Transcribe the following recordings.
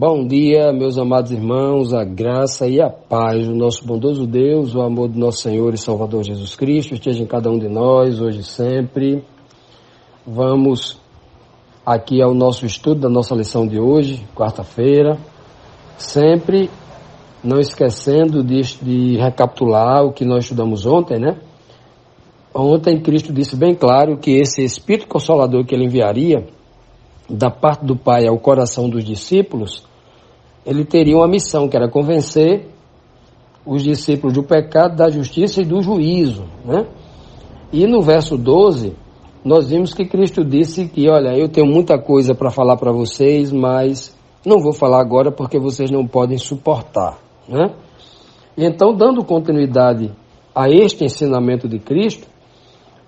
Bom dia, meus amados irmãos, a graça e a paz do nosso bondoso Deus, o amor do nosso Senhor e Salvador Jesus Cristo esteja em cada um de nós, hoje e sempre. Vamos aqui ao nosso estudo da nossa lição de hoje, quarta-feira, sempre não esquecendo de recapitular o que nós estudamos ontem, né? Ontem Cristo disse bem claro que esse Espírito Consolador que Ele enviaria da parte do Pai ao coração dos discípulos, ele teria uma missão, que era convencer os discípulos do pecado, da justiça e do juízo, né? E no verso 12, nós vimos que Cristo disse que, olha, eu tenho muita coisa para falar para vocês, mas não vou falar agora porque vocês não podem suportar, né? E então, dando continuidade a este ensinamento de Cristo,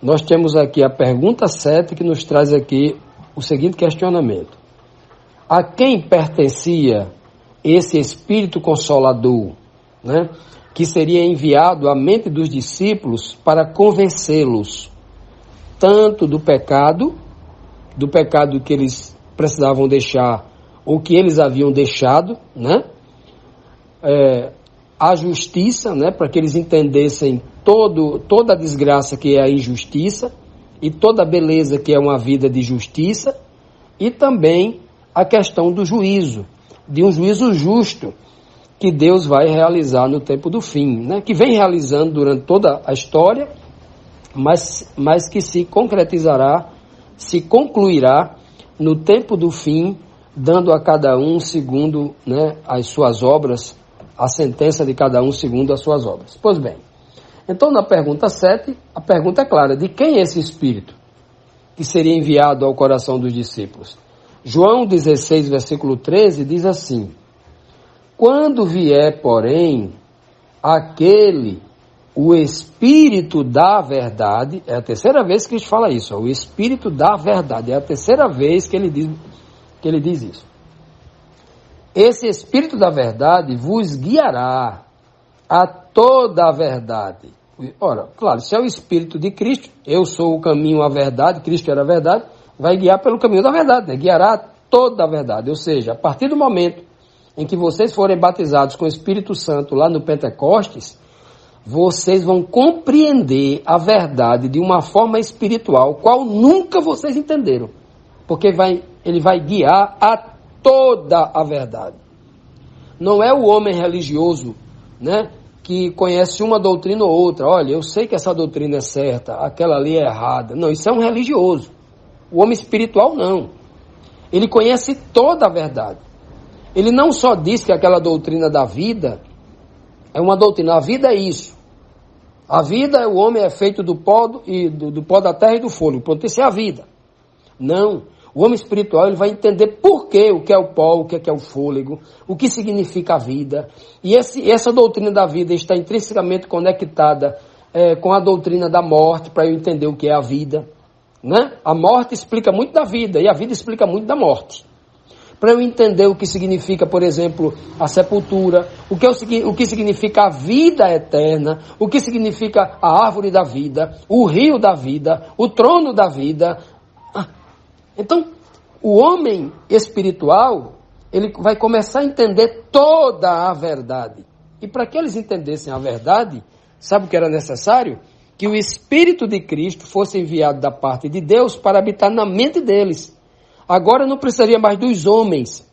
nós temos aqui a pergunta 7 que nos traz aqui o seguinte questionamento: a quem pertencia esse Espírito Consolador, né, que seria enviado à mente dos discípulos para convencê-los tanto do pecado que eles precisavam deixar ou que eles haviam deixado, né, a justiça, né, para que eles entendessem toda a desgraça que é a injustiça e toda a beleza que é uma vida de justiça, e também a questão do juízo, de um juízo justo que Deus vai realizar no tempo do fim, né? Que vem realizando durante toda a história, mas que se concretizará, se concluirá no tempo do fim, dando a cada um segundo, né, as suas obras, a sentença de cada um segundo as suas obras. Pois bem, então na pergunta 7, a pergunta é clara: de quem é esse Espírito que seria enviado ao coração dos discípulos? João 16, versículo 13, diz assim: quando vier, porém, o Espírito da verdade, é a terceira vez que ele fala isso, o Espírito da verdade, é a terceira vez que ele diz isso. Esse Espírito da verdade vos guiará a toda a verdade. Ora, claro, se é o Espírito de Cristo, eu sou o caminho, a verdade, Cristo era a verdade, vai guiar pelo caminho da verdade, né? Guiará toda a verdade. Ou seja, a partir do momento em que vocês forem batizados com o Espírito Santo lá no Pentecostes, vocês vão compreender a verdade de uma forma espiritual, qual nunca vocês entenderam. Porque ele vai guiar a toda a verdade. Não é o homem religioso, né, que conhece uma doutrina ou outra. Olha, eu sei que essa doutrina é certa, aquela ali é errada. Não, isso é um religioso. O homem espiritual não. Ele conhece toda a verdade. Ele não só diz que aquela doutrina da vida é uma doutrina. A vida é isso. A vida, o homem é feito do pó do pó da terra e do fôlego. Pronto, isso é a vida. Não. O homem espiritual, ele vai entender por quê, o que é o pó, o que é o fôlego, o que significa a vida. E essa doutrina da vida está intrinsecamente conectada com a doutrina da morte, para eu entender o que é a vida. Né? A morte explica muito da vida e a vida explica muito da morte. Para eu entender o que significa, por exemplo, a sepultura, o que significa a vida eterna, o que significa a árvore da vida, o rio da vida, o trono da vida. Então, o homem espiritual, ele vai começar a entender toda a verdade. E para que eles entendessem a verdade, sabe o que era necessário? Que o Espírito de Cristo fosse enviado da parte de Deus para habitar na mente deles. Agora não precisaria mais dos homens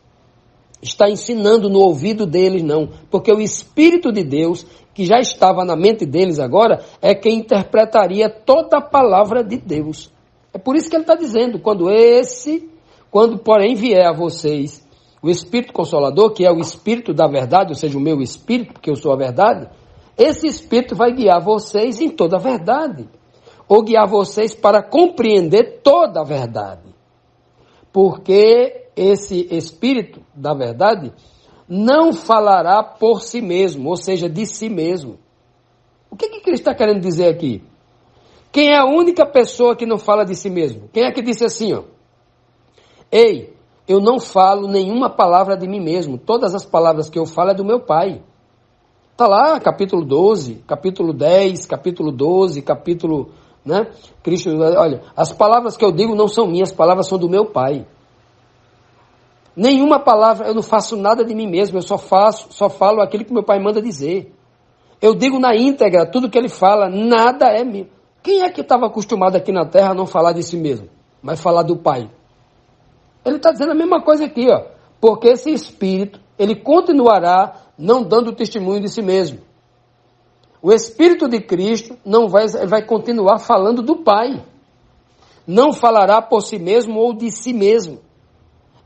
estar ensinando no ouvido deles, não. Porque o Espírito de Deus, que já estava na mente deles agora, é quem interpretaria toda a palavra de Deus. É por isso que ele está dizendo, quando porém vier a vocês o Espírito Consolador, que é o Espírito da verdade, ou seja, o meu Espírito, porque eu sou a verdade, esse Espírito vai guiar vocês em toda a verdade, ou guiar vocês para compreender toda a verdade, porque esse Espírito da verdade não falará por si mesmo, ou seja, de si mesmo. O que Cristo está querendo dizer aqui? Quem é a única pessoa que não fala de si mesmo? Quem é que disse assim, ó? Ei, eu não falo nenhuma palavra de mim mesmo, todas as palavras que eu falo é do meu Pai. Está lá, capítulo 12, capítulo 10, capítulo 12, capítulo, né? Cristo, olha, as palavras que eu digo não são minhas, as palavras são do meu Pai. Nenhuma palavra, eu não faço nada de mim mesmo, eu só falo aquilo que meu Pai manda dizer. Eu digo na íntegra, tudo que ele fala, nada é meu. Quem é que estava acostumado aqui na terra a não falar de si mesmo, mas falar do Pai? Ele está dizendo a mesma coisa aqui, ó. Porque esse Espírito, ele continuará não dando testemunho de si mesmo. O Espírito de Cristo ele vai continuar falando do Pai. Não falará por si mesmo ou de si mesmo.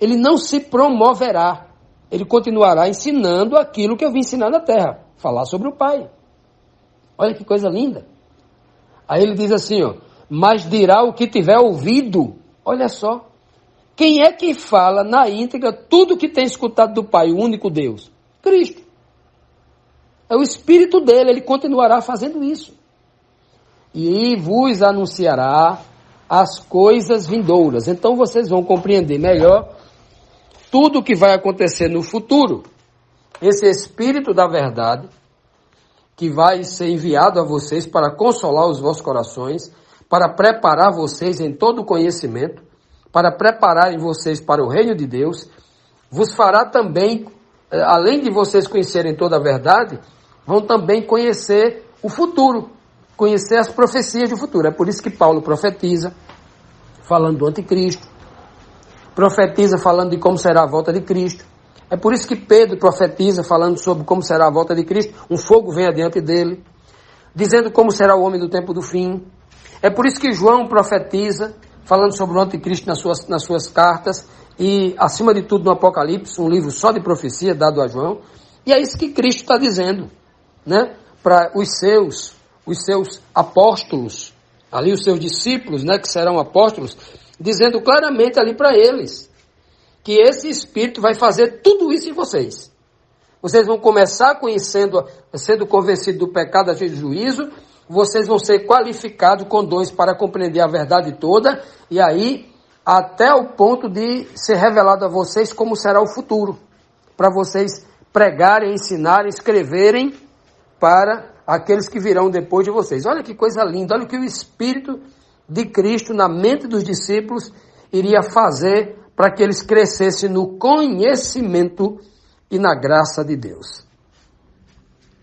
Ele não se promoverá. Ele continuará ensinando aquilo que eu vim ensinar na terra. Falar sobre o Pai. Olha que coisa linda. Aí ele diz assim, ó. Mas dirá o que tiver ouvido. Olha só. Quem é que fala na íntegra tudo que tem escutado do Pai, o único Deus? Cristo. É o Espírito dele, ele continuará fazendo isso. E vos anunciará as coisas vindouras. Então vocês vão compreender melhor tudo o que vai acontecer no futuro. Esse Espírito da verdade, que vai ser enviado a vocês para consolar os vossos corações, para preparar vocês em todo o conhecimento, para prepararem vocês para o reino de Deus, vos fará também, além de vocês conhecerem toda a verdade, vão também conhecer o futuro, conhecer as profecias do futuro. É por isso que Paulo profetiza, falando do anticristo, profetiza falando de como será a volta de Cristo. É por isso que Pedro profetiza falando sobre como será a volta de Cristo, um fogo vem adiante dele, dizendo como será o homem do tempo do fim. É por isso que João profetiza, falando sobre o anticristo nas suas cartas, e acima de tudo no Apocalipse, um livro só de profecia dado a João. E é isso que Cristo está dizendo, né? Para os seus apóstolos, ali os seus discípulos, né, que serão apóstolos, dizendo claramente ali para eles, que esse Espírito vai fazer tudo isso em vocês. Vocês vão começar conhecendo, sendo convencidos do pecado, da justiça e do juízo, vocês vão ser qualificados com dons para compreender a verdade toda, e aí, até o ponto de ser revelado a vocês como será o futuro, para vocês pregarem, ensinarem, escreverem para aqueles que virão depois de vocês. Olha que coisa linda, olha o que o Espírito de Cristo na mente dos discípulos iria fazer para que eles crescessem no conhecimento e na graça de Deus.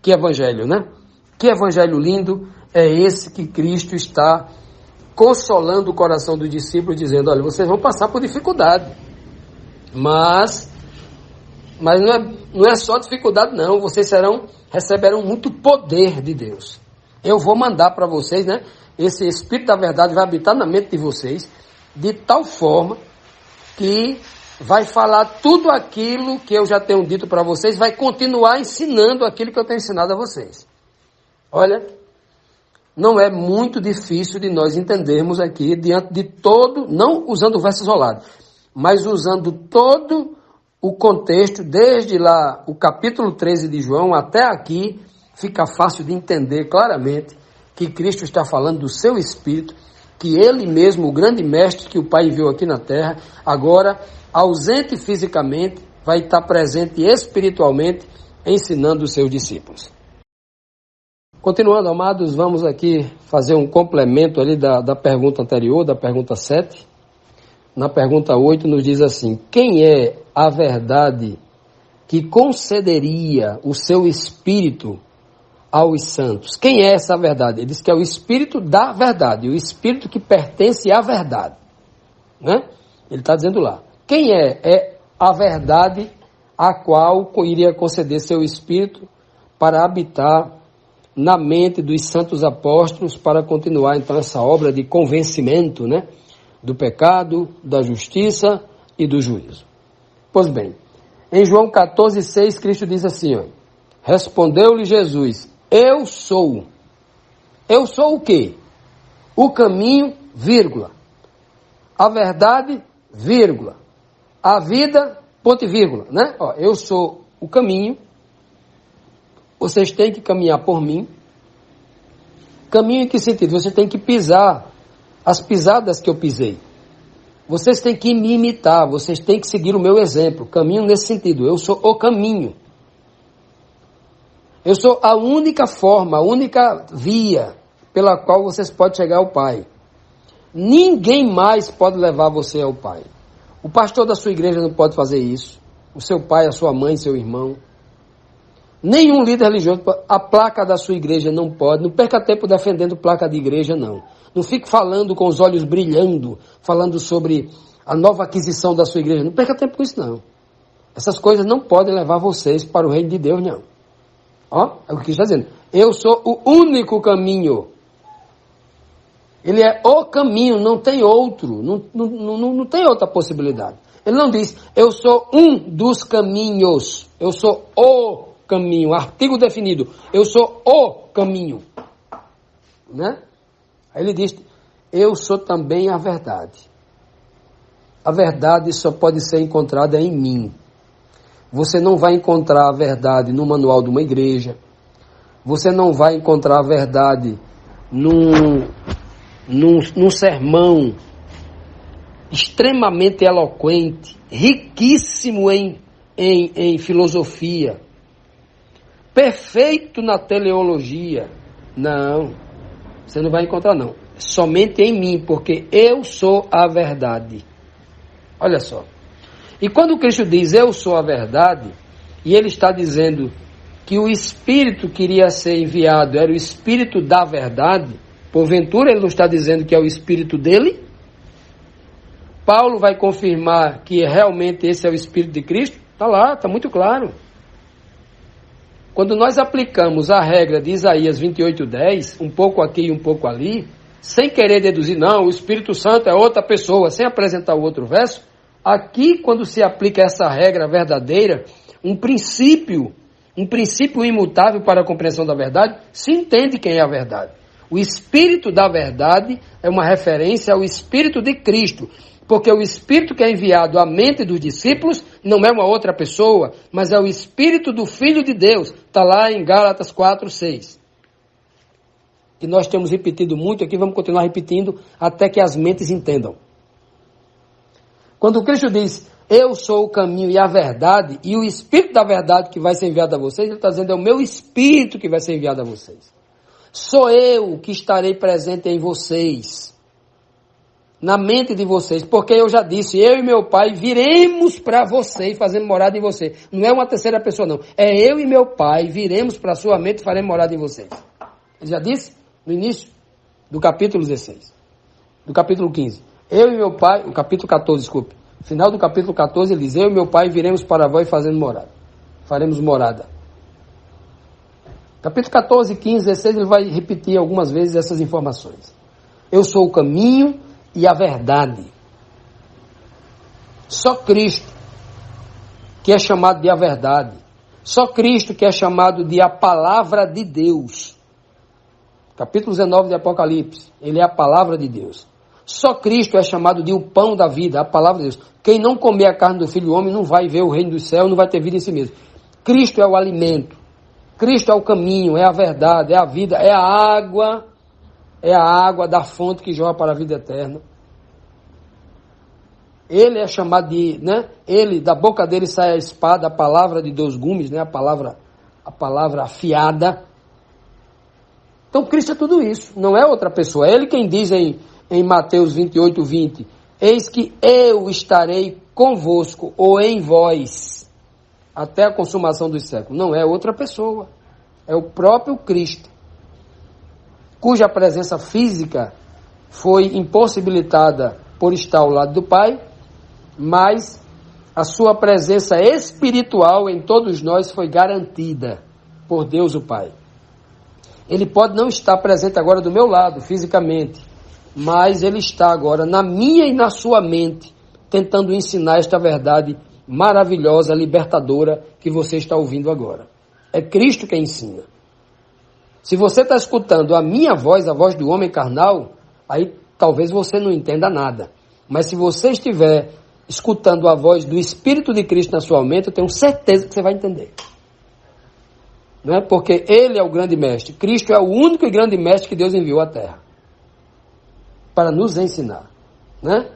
Que evangelho, né? Que evangelho lindo é esse que Cristo está consolando o coração dos discípulos, dizendo, olha, vocês vão passar por dificuldade, mas não é só dificuldade não, vocês receberão muito poder de Deus. Eu vou mandar para vocês, né? Esse Espírito da verdade vai habitar na mente de vocês, de tal forma que vai falar tudo aquilo que eu já tenho dito para vocês, vai continuar ensinando aquilo que eu tenho ensinado a vocês. Olha, não é muito difícil de nós entendermos aqui, diante de todo, não usando o verso isolado, mas usando todo o contexto, desde lá o capítulo 13 de João até aqui, fica fácil de entender claramente que Cristo está falando do seu Espírito, que ele mesmo, o grande mestre que o Pai enviou aqui na terra, agora, ausente fisicamente, vai estar presente espiritualmente, ensinando os seus discípulos. Continuando, amados, vamos aqui fazer um complemento ali da pergunta anterior, da pergunta 7. Na pergunta 8 nos diz assim, quem é a verdade que concederia o seu Espírito aos santos? Quem é essa verdade? Ele diz que é o Espírito da verdade, o Espírito que pertence à verdade, né? Ele está dizendo lá, quem é a verdade a qual iria conceder seu Espírito para habitar na mente dos santos apóstolos, para continuar então essa obra de convencimento, né, do pecado, da justiça e do juízo. Pois bem, em João 14,6, Cristo diz assim, ó, respondeu-lhe Jesus, eu sou o quê? O caminho, vírgula, a verdade, vírgula, a vida, ponto e vírgula, né? Ó, eu sou o caminho, vocês têm que caminhar por mim. Caminho em que sentido? Você tem que pisar as pisadas que eu pisei. Vocês têm que me imitar, vocês têm que seguir o meu exemplo. Caminho nesse sentido, eu sou o caminho. Eu sou a única forma, a única via pela qual vocês podem chegar ao Pai. Ninguém mais pode levar você ao Pai. O pastor da sua igreja não pode fazer isso. O seu pai, a sua mãe, seu irmão. Nenhum líder religioso, a placa da sua igreja não pode. Não perca tempo defendendo placa de igreja, não. Não fique falando com os olhos brilhando, falando sobre a nova aquisição da sua igreja. Não perca tempo com isso, não. Essas coisas não podem levar vocês para o reino de Deus, não. Ó, é o que está dizendo. Eu sou o único caminho. Ele é o caminho, não tem outro. Não tem outra possibilidade. Ele não diz, eu sou um dos caminhos. Eu sou o caminho, artigo definido, eu sou o caminho, né? Aí ele diz, eu sou também a verdade. A verdade só pode ser encontrada em mim. Você não vai encontrar a verdade no manual de uma igreja, você não vai encontrar a verdade num sermão extremamente eloquente, riquíssimo em filosofia, perfeito na teleologia. Não, você não vai encontrar, não. Somente em mim, porque eu sou a verdade. Olha só. E quando Cristo diz eu sou a verdade, e ele está dizendo que o Espírito que iria ser enviado era o Espírito da verdade, porventura ele não está dizendo que é o Espírito dele? Paulo vai confirmar que realmente esse é o Espírito de Cristo? Está lá, está muito claro. Quando nós aplicamos a regra de Isaías 28:10, um pouco aqui e um pouco ali, sem querer deduzir, não, o Espírito Santo é outra pessoa, sem apresentar o outro verso, aqui quando se aplica essa regra verdadeira, um princípio imutável para a compreensão da verdade, se entende quem é a verdade. O Espírito da verdade é uma referência ao Espírito de Cristo, porque o Espírito que é enviado à mente dos discípulos não é uma outra pessoa, mas é o Espírito do Filho de Deus. Está lá em Gálatas 4:6. E nós temos repetido muito aqui, vamos continuar repetindo até que as mentes entendam. Quando Cristo diz, eu sou o caminho e a verdade, e o Espírito da verdade que vai ser enviado a vocês, ele está dizendo, é o meu Espírito que vai ser enviado a vocês. Sou eu que estarei presente em vocês, na mente de vocês, porque eu já disse, eu e meu Pai viremos para você e fazemos morada em você. Não é uma terceira pessoa, não. É eu e meu Pai viremos para a sua mente e faremos morada em vocês. Ele já disse no início do capítulo 16, do capítulo 15. Eu e meu Pai, o capítulo 14, desculpe. Final do capítulo 14, ele diz, eu e meu Pai viremos para vós e fazemos morada. Faremos morada. Capítulo 14, 15, 16, ele vai repetir algumas vezes essas informações. Eu sou o caminho e a verdade. Só Cristo que é chamado de a verdade. Só Cristo que é chamado de a palavra de Deus. Capítulo 19 de Apocalipse. Ele é a palavra de Deus. Só Cristo é chamado de o pão da vida, a palavra de Deus. Quem não comer a carne do Filho do Homem não vai ver o reino do céu, não vai ter vida em si mesmo. Cristo é o alimento. Cristo é o caminho, é a verdade, é a vida, é a água da fonte que jorra para a vida eterna. Ele é chamado de, né? Ele, da boca dele sai a espada, a palavra de 2 gumes, né? A palavra afiada. Então Cristo é tudo isso, não é outra pessoa. É ele quem diz em Mateus 28:20, eis que eu estarei convosco ou em vós até a consumação dos séculos. Não é outra pessoa, é o próprio Cristo, cuja presença física foi impossibilitada por estar ao lado do Pai, mas a sua presença espiritual em todos nós foi garantida por Deus o Pai. Ele pode não estar presente agora do meu lado, fisicamente, mas ele está agora na minha e na sua mente, tentando ensinar esta verdade maravilhosa, libertadora, que você está ouvindo agora. É Cristo quem ensina. Se você está escutando a minha voz, a voz do homem carnal, aí talvez você não entenda nada. Mas se você estiver escutando a voz do Espírito de Cristo na sua mente, eu tenho certeza que você vai entender. Não é? Porque Ele é o grande mestre. Cristo é o único e grande mestre que Deus enviou à Terra para nos ensinar, né?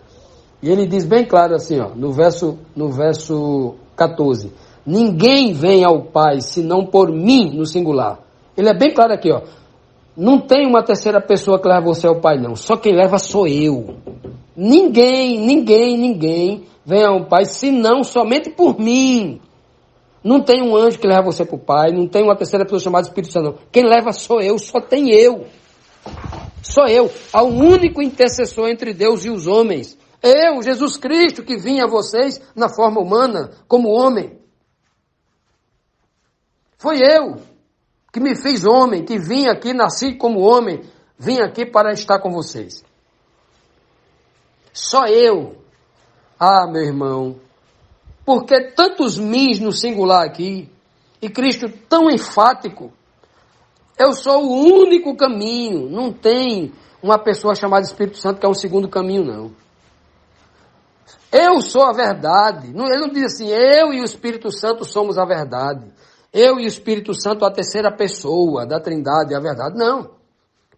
E ele diz bem claro assim, ó, no verso 14, ninguém vem ao Pai senão por mim, no singular. Ele é bem claro aqui, ó, não tem uma terceira pessoa que leva você ao Pai, não, só quem leva sou eu. ninguém vem ao Pai, senão somente por mim. Não tem um anjo que leva você para o Pai, não tem uma terceira pessoa chamada Espírito Santo, não. Quem leva sou eu, só tem eu. Sou eu, o único intercessor entre Deus e os homens. Eu, Jesus Cristo, que vim a vocês na forma humana, como homem. Foi eu que me fiz homem, que vim aqui, nasci como homem, vim aqui para estar com vocês. Só eu. Ah, meu irmão, por que tantos mis no singular aqui? E Cristo tão enfático? Eu sou o único caminho. Não tem uma pessoa chamada Espírito Santo que é um segundo caminho, não. Eu sou a verdade. Ele não diz assim, eu e o Espírito Santo somos a verdade. Eu e o Espírito Santo a terceira pessoa da Trindade é a verdade. Não.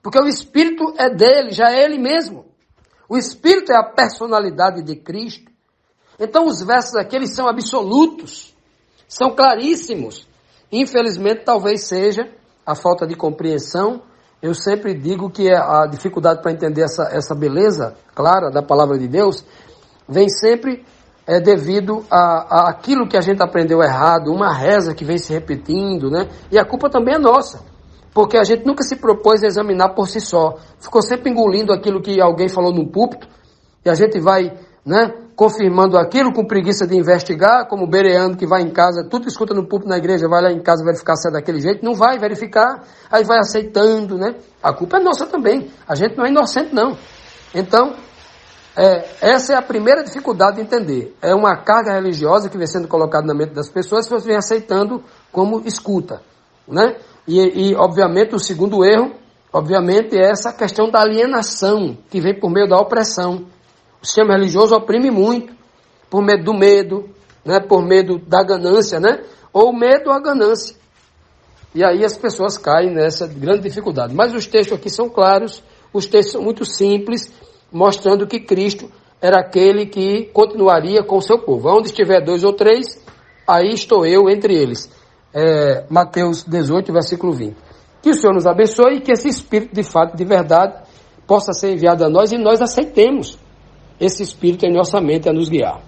Porque o Espírito é dele, já é ele mesmo. O Espírito é a personalidade de Cristo. Então os versos aqui, eles são absolutos. São claríssimos. Infelizmente, talvez seja a falta de compreensão. Eu sempre digo que a dificuldade para entender essa beleza clara da palavra de Deus vem sempre devido a aquilo que a gente aprendeu errado, uma reza que vem se repetindo, né? E a culpa também é nossa, porque a gente nunca se propôs a examinar por si só. Ficou sempre engolindo aquilo que alguém falou no púlpito, e a gente vai, né, confirmando aquilo com preguiça de investigar, como o bereano que vai em casa, tudo que escuta no púlpito na igreja, vai lá em casa verificar se é daquele jeito, não vai verificar, aí vai aceitando, né? A culpa é nossa também, a gente não é inocente não. Então, essa é a primeira dificuldade de entender. É uma carga religiosa que vem sendo colocada na mente das pessoas, as pessoas vêm aceitando como escuta, né? E obviamente, o segundo erro, obviamente, é essa questão da alienação, que vem por meio da opressão. O sistema religioso oprime muito, por medo do medo, né? Por medo da ganância, né? Ou medo à ganância. E aí as pessoas caem nessa grande dificuldade. Mas os textos aqui são claros, os textos são muito simples, mostrando que Cristo era aquele que continuaria com o seu povo. Onde estiver 2 ou 3, aí estou eu entre eles. Mateus 18, versículo 20. Que o Senhor nos abençoe e que esse Espírito de fato, de verdade, possa ser enviado a nós e nós aceitemos esse Espírito em nossa mente a nos guiar.